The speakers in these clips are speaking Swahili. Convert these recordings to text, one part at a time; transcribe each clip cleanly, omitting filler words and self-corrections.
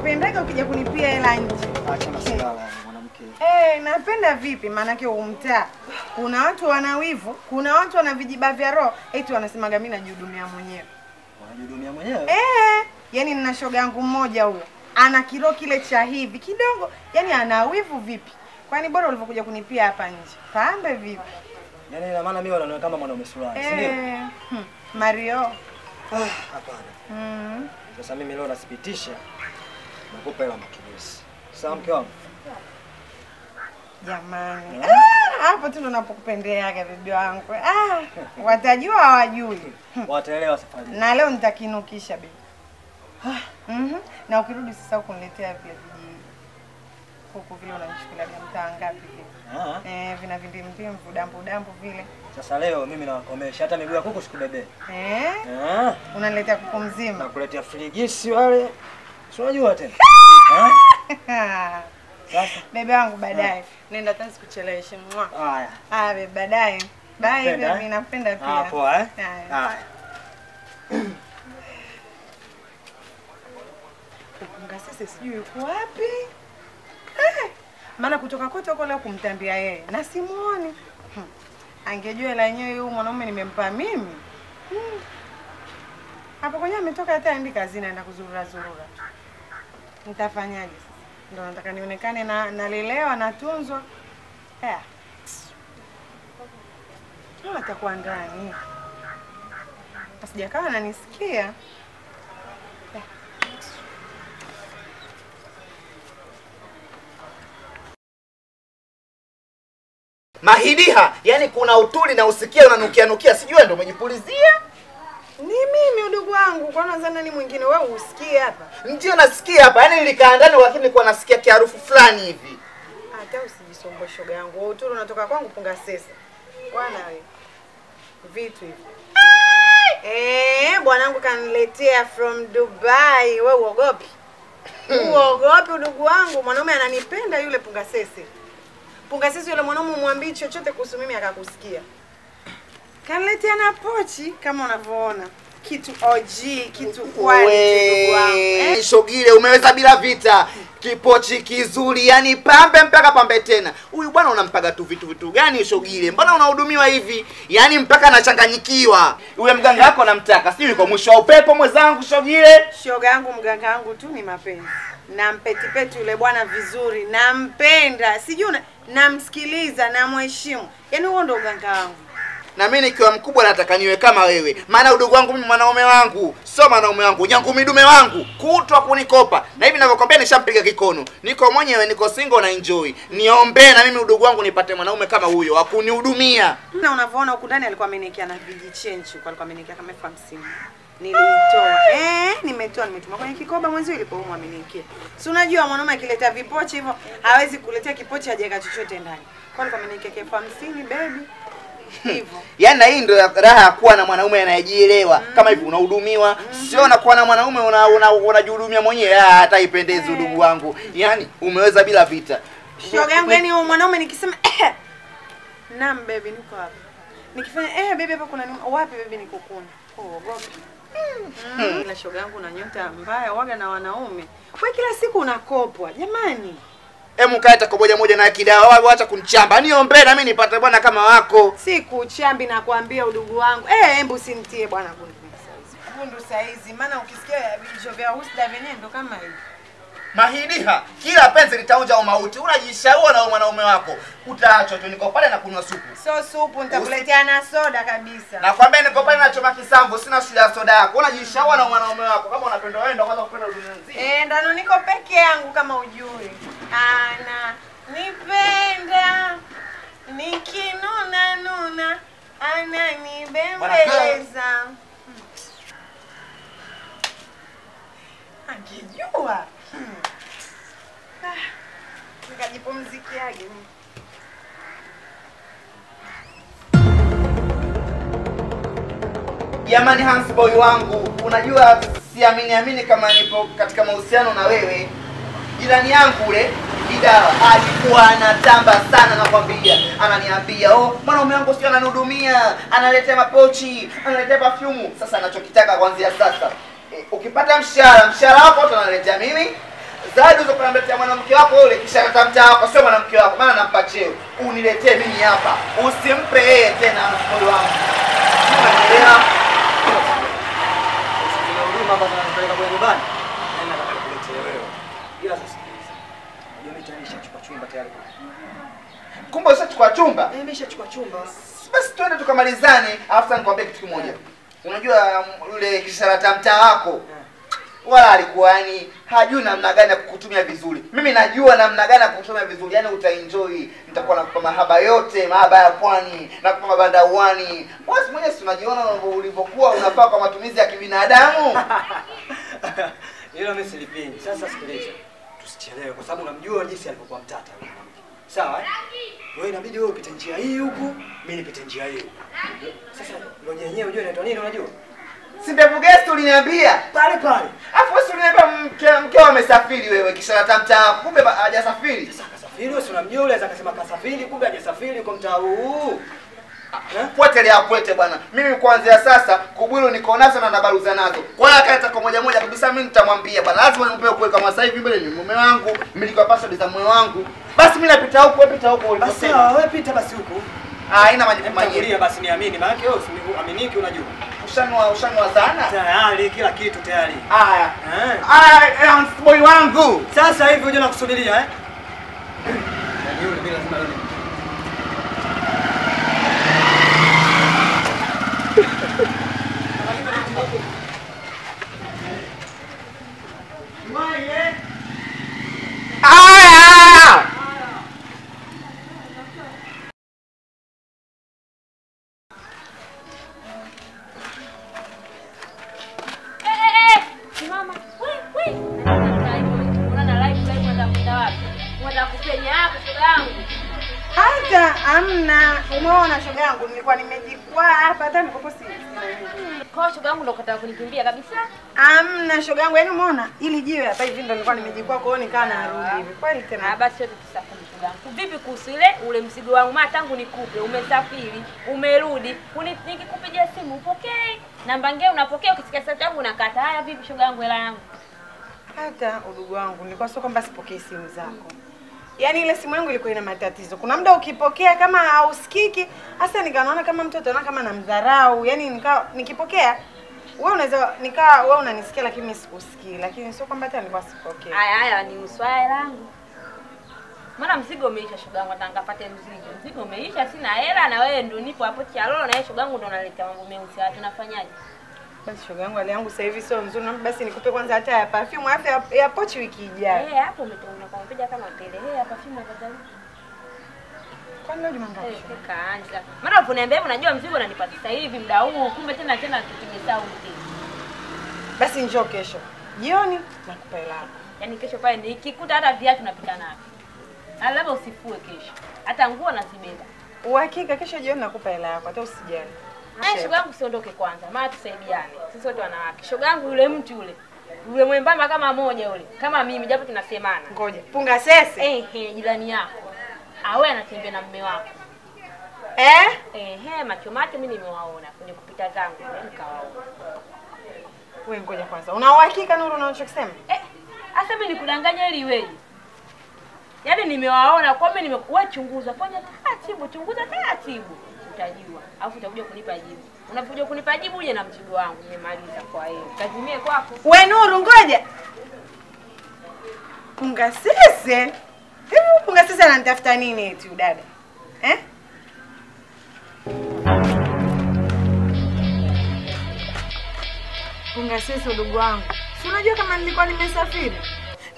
napendaga ukija kunipia hela nje. Acha masuala mwanamke. Napenda vipi? Maana yake umtaa. Kuna watu wana wivu, kuna watu wana vijiba vya roho, eti wanasemaga mimi najihudumia mwenyewe. Unajihudumia mwenyewe? Yaani nina shoga yangu mmoja huyo. Ana kilo kile cha hivi kidogo. Yaani ana wivu vipi? Kwani bora ulivyokuja kunipia hapa nje. Pambe vipi? Yaani ina maana mimi wanaona kama mwanaume fulani, si ndio? Mario. Hapana. Sasa mimi leo nasipitisha. Nakupa hela matumizi. Sawa mke wangu? Jamani. Hapo tu ndo napokupendeaga bibi wangu. Watajua hawajui. Wataelewa safari. Na leo nitakinukisha bibi. Na ukirudi sasa ukuniletea vile viji huko vile unanichukulia mtaa ngapi vile. Vina vindimdim dambu vile. Sasa leo mimi nawakomesha hata miguu ya kuku sikubebe. Unaniletea kuku mzima. Nakuletea frigisi wale. Si unajua tena. Sasa bebe wangu baadaye. Nenda tena sikucheleweshe mwa. Haya. Bebe baadaye. Bye baby, nakupenda pia. Poa Haya. Sasa sijui yuko wapi? Maana kutoka kote huko leo kumtambia yeye na simuoni. Angejua la yenyewe huyu mwanaume nimempa mimi. Hapo kwenye ametoka hata aende kazini aenda kuzurura. Nitafanyaje sasa? Ndio nataka nionekane nalelewa natunzwa. Atakuwa ndani. Asijakaa ananisikia. Mahidiha, yani kuna utuli na usikia unanukia sijui ndio umejipulizia? Ni mimi udugu wangu, kwa nini nani mwingine wewe usikie hapa? Ndio nasikia hapa, yani nilikaa ndani lakini nilikuwa nasikia kiharufu fulani hivi. Hata usijisombe shoga yangu. Wewe utuli unatoka kwangu punga sesa. Bwana wewe. Vitu hivi. Bwanangu kaniletea from Dubai. Wewe uogopi? Uogopi udugu wangu? Mwanaume ananipenda yule punga sese. Punga sisi yule mwanaume umwambie chochote kuhusu mimi akakusikia. Kaniletea na pochi kama unavyoona. Kitu OG, kitu quality ndugu wangu. Shogile umeweza bila vita. Kipochi kizuri, yani pambe mpaka pambe tena. Huyu bwana unampaga tu vitu gani Shogile? Mbona unahudumiwa hivi? Yani mpaka anachanganyikiwa. Yule mganga wako namtaka. Sijui kwa mwisho wa upepo mwenzangu Shogile. Shoga yangu mganga wangu tu ni mapenzi. Nampetipeti yule bwana vizuri, nampenda. Sijui namsikiliza, namheshimu. Yaani huo ndo mganga wangu. Na mimi nikiwa mkubwa nataka niwe kama wewe. Maana udogo wangu mimi mwanaume wangu, sio mwanaume wangu, nyangu midume wangu, kutwa kunikopa. Na hivi ninavyokuambia nishampiga kikono. Niko mwenyewe, niko single na enjoy. Niombe na mimi udogo wangu nipate mwanaume kama huyo, wa kunihudumia. Na unavyoona huko ndani alikuwa ameniwekea na vijichenchi, alikuwa ameniwekea kama 50. Nilitoa. Nimetuma kwenye kikoba mwanzo ilipoumwa ameniwekea. Si unajua mwanaume akileta vipochi hivyo hawezi kuletea kipochi hajaweka chochote ndani. Kwa nini ameniwekea 50 baby? Hivyo. Yaani hii ndio raha ya kuwa na mwanaume anayejielewa. Kama hivi unahudumiwa, sio unakuwa na mwanaume unajihudumia mwenyewe. Hata ipendezi udugu wangu. Yaani umeweza bila vita. Shoga yangu yani mwanaume nikisema naam baby niko hapa. Nikifanya baby hapa kuna nini? Wapi baby niko kuna. Ogopi. Ila shoga yangu na nyota mbaya waga na wanaume. Wewe kila siku unakopwa. Jamani. Hemu kaeta kwa moja na kidawa, wacha kunichamba. Niombe na mimi nipate bwana kama wako. Si kuchambi na kuambia udugu wangu. Hebu usinitie bwana gundu saizi. Gundu saizi maana ukisikia vijo vya husda venyewe ndo kama hivi. Mahidiha, kila penzi litaonja umauti. Unajishaua na mwanaume wako. Utaachwa tu niko pale na kunywa supu. Sio supu, nitakuletea na soda kabisa. Nakwambia niko pale na choma kisamvu, sina shida ya soda yako. Unajishaua na mwanaume wako. Kama unapenda wewe ndio kwanza kupenda dunia nzima. Ndano niko peke yangu kama ujui. Ana nipenda nikinuna ananibembeleza. Angejua. Nikajipumzikiage. Jamani Hans boy wangu, unajua siamini kama nipo katika mahusiano na wewe. Jirani yangu ule Kidawa alikuwa anatamba sana nakwambia. Ananiambia, mwanaume wangu sio ananihudumia, analetea mapochi, analetea perfume. Sasa anachokitaka kuanzia sasa, ukipata mshahara wako unaletea mimi, Zawadi uzo kunamletea mwanamke wako yule kisha atamtaa wako sio mwanamke wako maana nampa cheo. Uniletee mimi hapa. Usimpe yeye tena mshauri wangu. Unaelewa? Huruma ambazo anapeleka kwa nyumbani. Nenda akakuletea wewe. Ila sasa sikiliza. Hiyo mitanisha chukua chumba tayari. Kumbe usachukua chumba? Nimeshachukua chumba. Basi twende tukamalizane, alafu nikwambie kitu kimoja. Unajua yule kisharata mtaa wako wala alikuwa yani hajui namna gani ya kukutumia vizuri. Mimi najua namna gani ya kukutumia vizuri. Yaani utaenjoy. Nitakuwa nakupa mahaba yote, mahaba ya pwani, nakupa mabanda uani. Basi mwenyewe si unajiona ulivyokuwa unafaa kwa matumizi ya kibinadamu. Hilo mimi silipendi. Sasa sikiliza. Tusichelewe kwa sababu unamjua jinsi alivyokuwa mtata yule mwanamke. Sawa? Wewe inabidi wewe upite njia hii huku, mimi nipite njia hii. Sasa ngoja yenyewe unajua inaitwa nini unajua? Si ndevu guest uliniambia? Pale pale. Afu wewe uliniambia mkeo amesafiri wewe kisha mtaa kumbe hajasafiri. Sasa kasafiri wewe unamjua yule akasema kasafiri kumbe hajasafiri kwa mtaa huu. Potelea pwete bwana. Mimi kuanzia sasa Kubwilu niko nazo na nabaruza nazo. Kwa hiyo akaita kwa moja moja kabisa mimi nitamwambia bwana lazima nimpe ukweli kama sasa hivi mbele ni mume wangu, mmiliki wa password za moyo wangu. Basi mimi napita huko, wewe pita huko uliposema. Basi wewe pita basi huko. Haina majibu mengine. Basi niamini maana yake wewe usiaminiki unajua. Ushanwa sana? Tayari kila kitu tayari. Haya. Haya, boy wangu. Sasa hivi unajua nakusubiria Yaani yule bila lazima yule. Hata amna, umeona shoga yangu nilikuwa nimejikwaa hapa hata nikopo si. Kwa shoga yangu ndo kataka kunikimbia kabisa. Amna shoga yangu, yaani umeona ili jiwe hapa hivi ndo nilikuwa nimejikwaa kwa hiyo nikaa narudi hivi. Kweli tena. Basi yote tusafiri shoga yangu. Vipi kuhusu ule mzigo wangu? Maana tangu nikupe, umesafiri, umerudi, nikikupigia simu upokee. Namba ngeo unapokea ukisikia sauti yangu unakata. Haya vipi shoga yangu hela yangu? Hata udugu wangu nilikuwa sio kwamba sipokee simu zako. Yaani ile simu yangu ilikuwa ina matatizo. Kuna muda ukipokea kama hausikiki, hasa nikaona kama mtoto anaona kama namdharau. Yaani nikipokea wewe unaweza wewe unanisikia lakini mimi sikusikii. Lakini sio kwamba hata nilikuwa sipokee. Haya ni uswaya langu. Maana mzigo umeisha shoga yangu, nataka nipate mzigo. Mzigo umeisha, sina hela na wewe ndio nipo hapo Chalolo na wewe shoga yangu ndio unaleta mambo meusi. Tunafanyaje? Basi shoga yangu hali yangu sasa hivi sio nzuri. Basi nikupe kwanza hata ya perfume afya ya pochi wiki ijayo. Hapo umetoka kwa mpiga kama tele. Perfume kwa sababu. Kwani leo Jumangapi? Kaanza. Maana unaniambia hivyo unajua mzigo unanipata sasa hivi muda huu, kumbe tena tukimesahau mzigo. Basi njoo kesho. Jioni nakupa hela yako. Yaani kesho pale nikikuta hata viatu napita navyo. Labda usifue kesho. Hata nguo nazibeba. Uhakika kesho jioni nakupa hela yako, hata usijali. Shoga yangu usiondoke kwanza. Maana tusaidiane. Sisi wote wanawake. Shoga yangu yule mtu yule. Yule mwembamba kama moja yule. Kama mimi japo tunasemana. Ngoja. Punga sese. Jirani yako. Awe anatembea na mume wako. Macho mimi nimewaona kwenye kupita zangu nikawaona. Wewe ngoja kwanza. Una uhakika Nuru unachokisema? Asa mimi nikudanganya ili wewe. Yaani nimewaona kwa mimi wewe chunguza fanya taratibu, chunguza taratibu. Utajua. Alafu utakuja kunipa jibu. Unapokuja kunipa jibu uje na mzigo wangu nimemaliza kwa hiyo. Kazimie kwako. Wewe Nuru ngoja. Punga sese. Hivi punga sese ananitafuta nini eti udada? Punga sese udugu wangu. Si unajua kama nilikuwa nimesafiri?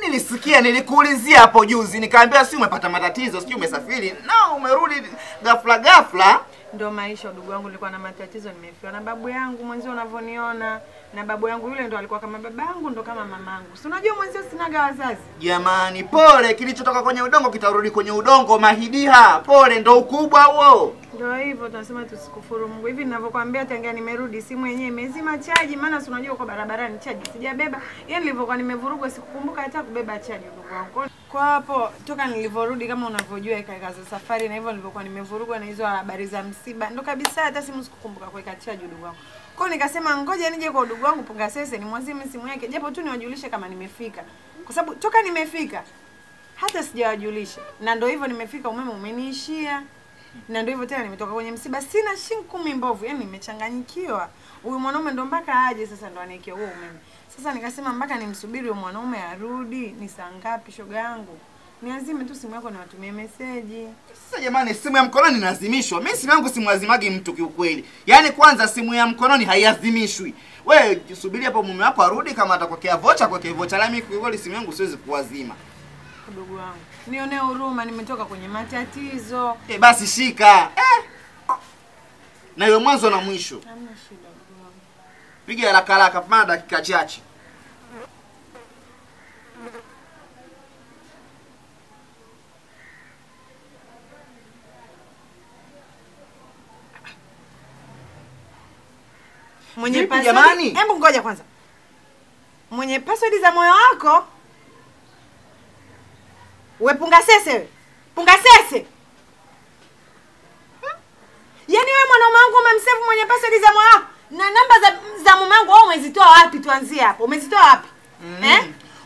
Nilisikia nilikuulizia hapo juzi nikaambia si umepata matatizo sio umesafiri na umerudi ghafla. Ndio maisha udugu wangu, nilikuwa na matatizo, nimefiwa na babu yangu mwenzio unavyoniona. Na babu yangu yule ndo alikuwa kama baba yangu ndo kama mamangu. Si unajua mwenzio sinaga wazazi. Jamani pole, kilichotoka kwenye udongo kitarudi kwenye udongo mahidiha. Pole ndo ukubwa huo. Ndio hivyo tunasema tusikufuru Mungu. Hivi ninavyokuambia tangia nimerudi simu yenyewe imezima chaji, maana si unajua uko barabarani chaji sijabeba. Yaani nilivyokuwa nimevurugwa sikukumbuka hata kubeba chaji ndugu wangu. Kwa hapo toka nilivyorudi kama unavyojua ikaza safari na hivyo nilivyokuwa nimevurugwa na hizo habari za msiba. Ndo kabisa hata simu sikukumbuka kuweka chaji ndugu wangu. Kwa nikasema ngoja nije kwa ndugu wangu Punga Sese nimwazime simu yake japo tu niwajulishe kama nimefika. Kwa sababu toka nimefika hata sijawajulisha. Na ndio hivyo nimefika umeme umeniishia. Na ndio hivyo tena nimetoka kwenye msiba sina shilingi 10 mbovu. Yaani nimechanganyikiwa. Huyu mwanaume ndo mpaka aje sasa ndo aniwekea huo umeme. Sasa nikasema mpaka nimsubiri huyo mwanaume arudi. Ni saa ngapi shoga yangu? Niazime tu simu yako na watumie message. Sasa jamani, simu ya mkononi inazimishwa. Mimi simu yangu simwazimagi mtu kiukweli. Yaani kwanza simu ya mkononi haiazimishwi. Wewe subiri hapo mume wako arudi, kama atakwekea vocha kwekea vocha. La mimi kiukweli simu yangu siwezi kuwazima. Ndugu wangu, nionee huruma, nimetoka kwenye matatizo. Basi shika. Na iwe mwanzo na mwisho. Hamna shida ndugu wangu. Piga haraka haraka kwa dakika chache. Mwenye Vipi password jamani? Hebu ngoja kwanza. Mwenye password za moyo wako? We Pungasese we. Pungasese. Yaani wewe mwanaume wangu umemsave mwenye password za moyo wako? Na namba za mume wangu wewe umezitoa wapi? Tuanzie hapo. Umezitoa wapi?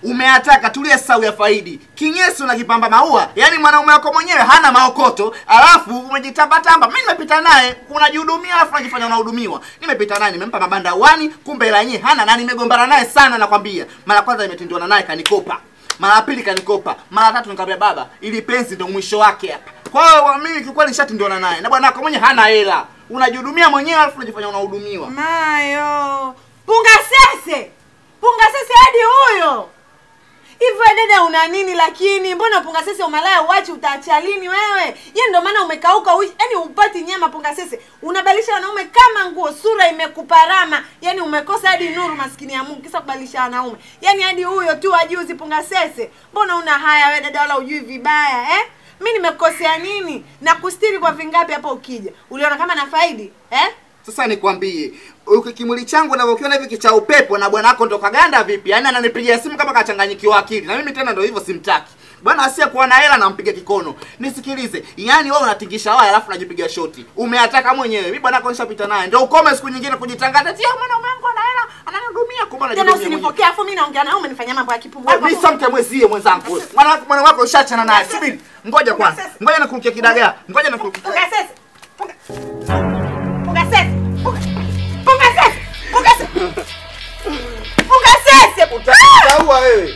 Umeataka tulie sau ya faidi. Kinyesu na kipamba maua. Yaani mwanaume wako mwenyewe hana maokoto, alafu umejitamba tamba. Mimi nimepita naye, unajihudumia alafu unajifanya unahudumiwa. Nimepita naye, nimempa mabanda 1, kumbe ila yenyewe hana, na nimegombana naye sana nakwambia. Mara kwanza nimetindiwa naye kanikopa. Mara pili kanikopa. Mara tatu nikamwambia baba, ili penzi ndio mwisho wake hapa. Kwa hiyo mimi kikweli nishatindiwa naye. Na bwana wako mwenyewe hana hela. Unajihudumia mwenyewe alafu unajifanya unahudumiwa. Mayo. Pungasese. Pungasese hadi huyo. Hivyo dada una nini lakini? Mbona Pungasese umalaya uache utaacha lini wewe? Yeye ndio maana umekauka, yaani upati nyama Pungasese. Unabadilisha wanaume kama nguo, sura imekuparama. Yaani umekosa hadi nuru maskini ya Mungu kisa kubadilisha wanaume. Yaani hadi huyo tu ajuzi Pungasese. Mbona una haya wewe dada wala ujui vibaya Mimi nimekosea nini? Na kustiri kwa vingapi hapo ukija? Uliona kama na faidi? Sasa nikwambie, ukikimuli changu na ukiona hivi kicha upepo na bwana wako ndo kaganda vipi? Yaani ananipigia simu kama kachanganyikiwa akili. Na mimi tena ndo hivyo simtaki. Bwana asiye kuwa na hela nampiga kikono. Nisikilize. Yaani wewe unatingisha waya alafu unajipiga shoti. Umeataka mwenyewe. Mimi bwana wako nishapita naye. Ndio ukome siku nyingine kujitangaza. Tia mwanaume wangu ana hela, ananihudumia kumbe anajihudumia. Tena usinipokea afu mimi naongea na wewe umenifanyia mambo ya kipumbavu. Mimi samke mwezie mwenzangu. Mwana wako ushachana naye. Subiri. Ngoja kwanza. Ngoja nikurukia kidagaa. Ngoja nikurukia. Pungasese. Pungasese. Pungasese. Pungasese. Pungasese. Utaua wewe.